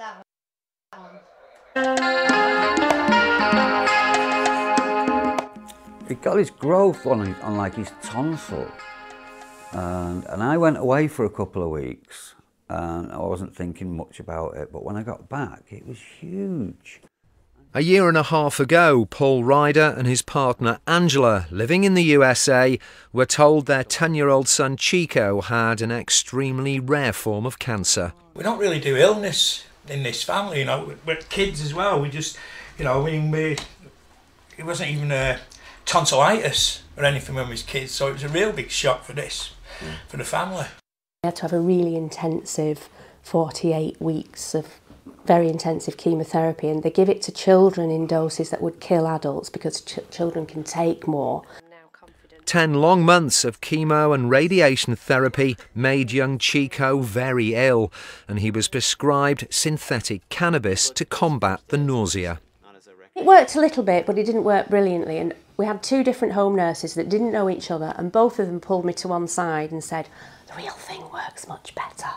He got his growth on like his tonsil, and I went away for a couple of weeks, and I wasn't thinking much about it, but when I got back it was huge. A year and a half ago, Paul Ryder and his partner Angela, living in the USA, were told their 10-year-old son Chico had an extremely rare form of cancer. We don't really do illness in this family, you know, we're kids as well. We just, you know, I mean, it wasn't even a tonsillitis or anything when we was kids, so it was a real big shock for for the family. We had to have a really intensive 48 weeks of very intensive chemotherapy, and they give it to children in doses that would kill adults because children can take more. 10 long months of chemo and radiation therapy made young Chico very ill, and he was prescribed synthetic cannabis to combat the nausea. It worked a little bit, but it didn't work brilliantly, and we had 2 different home nurses that didn't know each other, and both of them pulled me to one side and said, "The real thing works much better."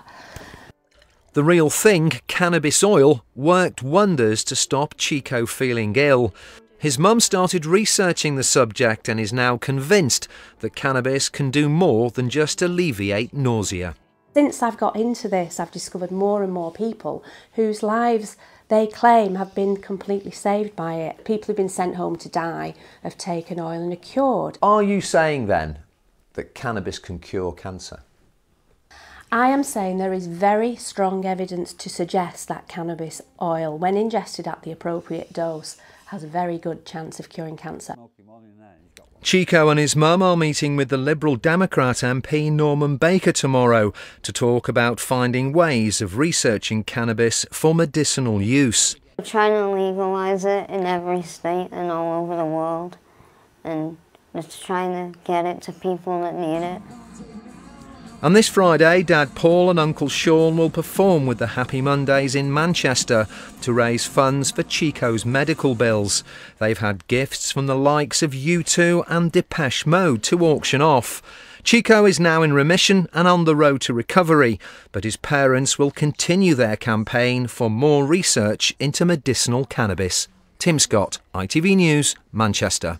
The real thing, cannabis oil, worked wonders to stop Chico feeling ill. His mum started researching the subject and is now convinced that cannabis can do more than just alleviate nausea. Since I've got into this, I've discovered more and more people whose lives they claim have been completely saved by it. People who've been sent home to die have taken oil and are cured. Are you saying then that cannabis can cure cancer? I am saying there is very strong evidence to suggest that cannabis oil, when ingested at the appropriate dose, has a very good chance of curing cancer. Chico and his mum are meeting with the Liberal Democrat MP Norman Baker tomorrow to talk about finding ways of researching cannabis for medicinal use. We're trying to legalise it in every state and all over the world, and just trying to get it to people that need it. And this Friday, Dad Paul and Uncle Sean will perform with the Happy Mondays in Manchester to raise funds for Chico's medical bills. They've had gifts from the likes of U2 and Depeche Mode to auction off. Chico is now in remission and on the road to recovery, but his parents will continue their campaign for more research into medicinal cannabis. Tim Scott, ITV News, Manchester.